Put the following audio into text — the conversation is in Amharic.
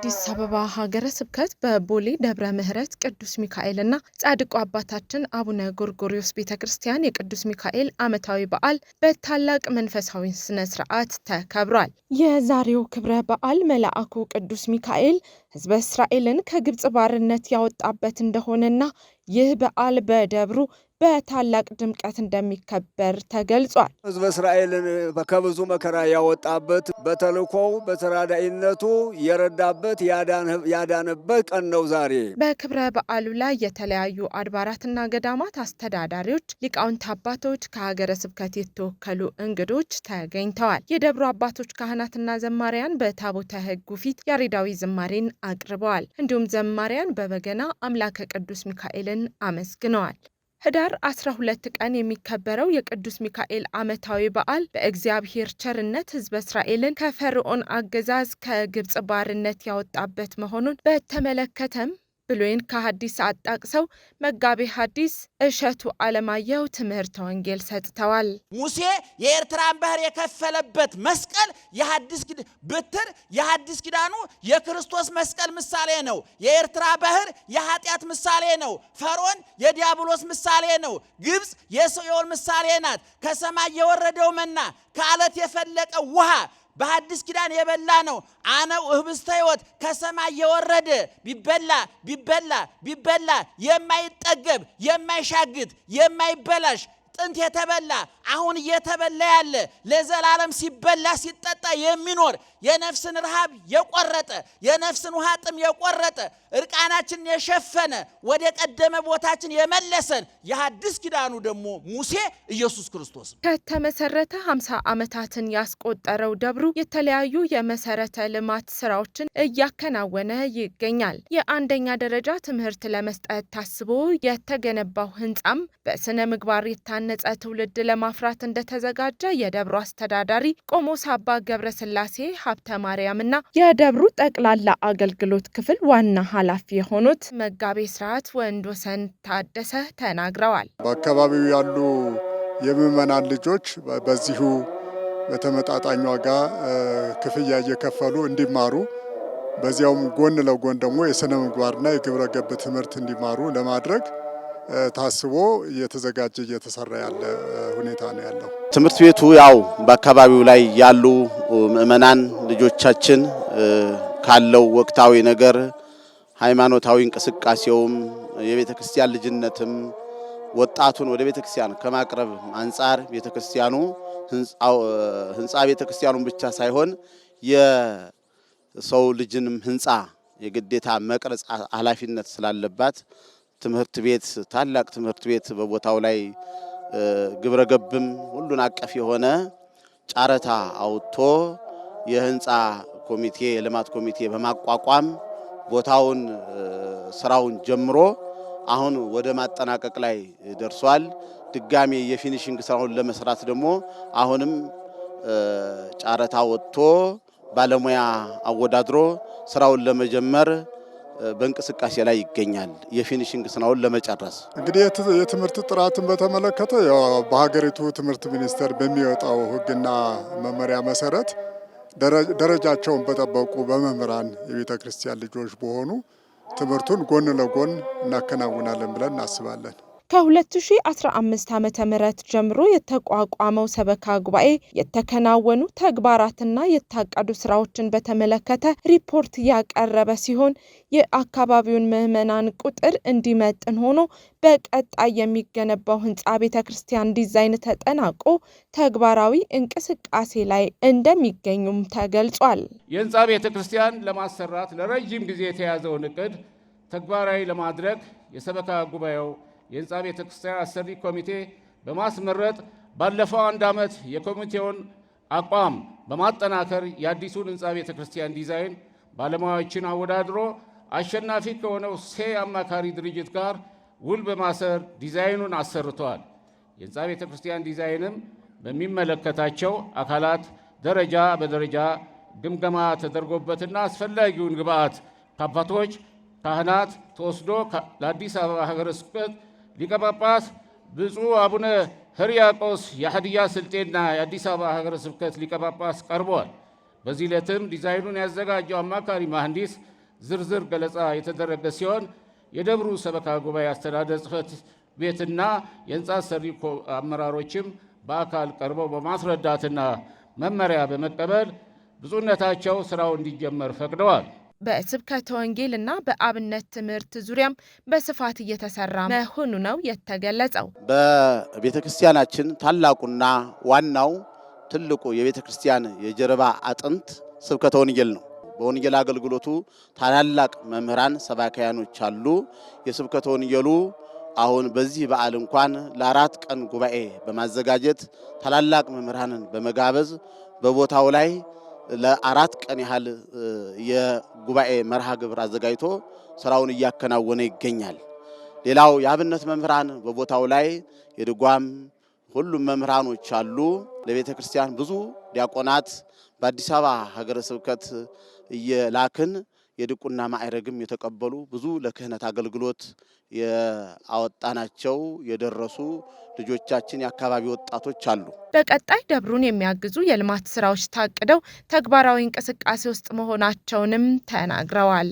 በአዲስ አበባ ሀገረ ስብከት በቦሌ ደብረ ምሕረት ቅዱስ ሚካኤልና ጻድቁ አባታችን አቡነ ጎርጎርዮስ ቤተክርስቲያን የቅዱስ ሚካኤል ዓመታዊ በዓል በታላቅ መንፈሳዊ ስነ ስርዓት ተከብሯል። የዛሬው ክብረ በዓል መልአኩ ቅዱስ ሚካኤል ሕዝበ እስራኤልን ከግብጽ ባርነት ያወጣበት እንደሆነና ይህ በዓል በደብሩ በታላቅ ድምቀት እንደሚከበር ተገልጿል። ሕዝበ እስራኤልን ከብዙ መከራ ያወጣበት በተልእኮው በተራዳኢነቱ የረዳበት ያዳነበት ቀን ነው ዛሬ። በክብረ በዓሉ ላይ የተለያዩ አድባራትና ገዳማት አስተዳዳሪዎች፣ ሊቃውንት አባቶች፣ ከሀገረ ስብከት የተወከሉ እንግዶች ተገኝተዋል። የደብሩ አባቶች ካህናትና ዘማሪያን በታቦተ ሕጉ ፊት ያሬዳዊ ዝማሬን አቅርበዋል። እንዲሁም ዘማሪያን በበገና አምላከ ቅዱስ ሚካኤልን አመስግነዋል። ህዳር 12 ቀን የሚከበረው የቅዱስ ሚካኤል ዓመታዊ በዓል በእግዚአብሔር ቸርነት ሕዝበ እስራኤልን ከፈርዖን አገዛዝ ከግብጽ ባርነት ያወጣበት መሆኑን በተመለከተም ብሉይን ከሐዲስ አጣቅሰው መጋቤ ሐዲስ እሸቱ ዓለማየሁ ትምህርተ ወንጌል ሰጥተዋል። ሙሴ የኤርትራን ባህር የከፈለበት መስቀል የሐዲስ በትር የሐዲስ ኪዳኑ የክርስቶስ መስቀል ምሳሌ ነው። የኤርትራ ባህር የኃጢአት ምሳሌ ነው። ፈርዖን የዲያብሎስ ምሳሌ ነው። ግብጽ የሲኦል ምሳሌ ናት። ከሰማይ የወረደው መና ከዓለት የፈለቀ ውሃ በሐዲስ ኪዳን የበላ ነው። አነው ህብስተ ሕይወት ከሰማይ የወረደ ቢበላ የማይጠገብ የማይሻግት የማይበላሽ ጥንት የተበላ አሁን እየተበላ ያለ ለዘላለም ሲበላ ሲጠጣ የሚኖር የነፍስን ረሃብ የቆረጠ የነፍስን ውሃ ጥም የቆረጠ እርቃናችንን የሸፈነ ወደ ቀደመ ቦታችን የመለሰን የሐዲስ ኪዳኑ ደግሞ ሙሴ ኢየሱስ ክርስቶስ። ከተመሰረተ 50 ዓመታትን ያስቆጠረው ደብሩ የተለያዩ የመሰረተ ልማት ስራዎችን እያከናወነ ይገኛል። የአንደኛ ደረጃ ትምህርት ለመስጠት ታስቦ የተገነባው ህንጻም በስነ ምግባር የታነጸ ትውልድ ለማፍራት እንደተዘጋጀ የደብሩ አስተዳዳሪ ቆሞስ አባ ገብረስላሴ ሀብተ ማርያምና የደብሩ ጠቅላላ አገልግሎት ክፍል ዋና ኃላፊ የሆኑት መጋቤ ስርዓት ወንዶሰን ታደሰ ተናግረዋል። በአካባቢው ያሉ የምዕመናን ልጆች በዚሁ በተመጣጣኝ ዋጋ ክፍያ እየከፈሉ እንዲማሩ በዚያውም ጎን ለጎን ደግሞ የስነ ምግባርና የግብረ ገብ ትምህርት እንዲማሩ ለማድረግ ታስቦ እየተሰራ ያለ ሁኔታ ነው ያለው። ትምህርት ቤቱ ያው በአካባቢው ላይ ያሉ ምዕመናን ልጆቻችን ካለው ወቅታዊ ነገር ሃይማኖታዊ እንቅስቃሴውም የቤተክርስቲያን ልጅነትም ወጣቱን ወደ ቤተክርስቲያን ከማቅረብ አንጻር ቤተክርስቲያኑ ህንጻ ቤተክርስቲያኑን ብቻ ሳይሆን የሰው ልጅንም ህንጻ የግዴታ መቅረጽ ኃላፊነት ስላለባት ትምህርት ቤት ታላቅ ትምህርት ቤት በቦታው ላይ ግብረ ገብም ሁሉን አቀፍ የሆነ ጫረታ አውጥቶ የህንጻ ኮሚቴ የልማት ኮሚቴ በማቋቋም ቦታውን ስራውን ጀምሮ አሁን ወደ ማጠናቀቅ ላይ ደርሷል። ድጋሚ የፊኒሺንግ ስራውን ለመስራት ደግሞ አሁንም ጫረታ ወጥቶ ባለሙያ አወዳድሮ ስራውን ለመጀመር በእንቅስቃሴ ላይ ይገኛል። የፊኒሺንግ ስራውን ለመጨረስ እንግዲህ የትምህርት ጥራትን በተመለከተ በሀገሪቱ ትምህርት ሚኒስቴር በሚወጣው ህግና መመሪያ መሰረት ደረጃቸውን በጠበቁ በመምህራን የቤተ ክርስቲያን ልጆች በሆኑ ትምህርቱን ጎን ለጎን እናከናውናለን ብለን እናስባለን። ከ2015 ዓ.ም ጀምሮ የተቋቋመው ሰበካ ጉባኤ የተከናወኑ ተግባራትና የታቀዱ ስራዎችን በተመለከተ ሪፖርት ያቀረበ ሲሆን የአካባቢውን ምዕመናን ቁጥር እንዲመጥን ሆኖ በቀጣይ የሚገነባው ህንጻ ቤተክርስቲያን ዲዛይን ተጠናቆ ተግባራዊ እንቅስቃሴ ላይ እንደሚገኙም ተገልጿል። የህንጻ ቤተክርስቲያን ለማሰራት ለረጅም ጊዜ የተያዘውን እቅድ ተግባራዊ ለማድረግ የሰበካ ጉባኤው የህንጻ ቤተክርስቲያን አሰሪ ኮሚቴ በማስመረጥ ባለፈው 1 ዓመት የኮሚቴውን አቋም በማጠናከር የአዲሱን ህንጻ ቤተክርስቲያን ዲዛይን ባለሙያዎችን አወዳድሮ አሸናፊ ከሆነው አማካሪ ድርጅት ጋር ውል በማሰር ዲዛይኑን አሰርቷል። የህንጻ ቤተክርስቲያን ዲዛይንም በሚመለከታቸው አካላት ደረጃ በደረጃ ግምገማ ተደርጎበትና አስፈላጊውን ግብአት ከአባቶች ካህናት ተወስዶ ለአዲስ አበባ ሀገረ ስብከት ሊቀ ጳጳስ ብፁዕ አቡነ ሕርያቆስ የሀዲያ ስልጤና የአዲስ አበባ ሀገረ ስብከት ሊቀ ጳጳስ ቀርቧል። በዚህ ዕለትም ዲዛይኑን ያዘጋጀው አማካሪ መሐንዲስ ዝርዝር ገለጻ የተደረገ ሲሆን የደብሩ ሰበካ ጉባኤ አስተዳደር ጽሕፈት ቤትና የህንጻ ሰሪ አመራሮችም በአካል ቀርበው በማስረዳትና መመሪያ በመቀበል ብፁዕነታቸው ስራው እንዲጀመር ፈቅደዋል። በስብከተ ወንጌልና በአብነት ትምህርት ዙሪያም በስፋት እየተሰራ መሆኑ ነው የተገለጸው። በቤተ ክርስቲያናችን ታላቁና ዋናው ትልቁ የቤተ ክርስቲያን የጀርባ አጥንት ስብከተ ወንጌል ነው። በወንጌል አገልግሎቱ ታላላቅ መምህራን ሰባካያኖች አሉ። የስብከተ ወንጌሉ አሁን በዚህ በዓል እንኳን ለ4 ቀን ጉባኤ በማዘጋጀት ታላላቅ መምህራንን በመጋበዝ በቦታው ላይ ለ4 ቀን ያህል የጉባኤ መርሃ ግብር አዘጋጅቶ ስራውን እያከናወነ ይገኛል። ሌላው የአብነት መምህራን በቦታው ላይ የድጓም ሁሉም መምህራኖች አሉ። ለቤተ ክርስቲያን ብዙ ዲያቆናት በአዲስ አበባ ሀገረ ስብከት እየላክን የድቁና ማዕረግም የተቀበሉ ብዙ ለክህነት አገልግሎት ያወጣናቸው የደረሱ ልጆቻችን የአካባቢ ወጣቶች አሉ። በቀጣይ ደብሩን የሚያግዙ የልማት ስራዎች ታቅደው ተግባራዊ እንቅስቃሴ ውስጥ መሆናቸውንም ተናግረዋል።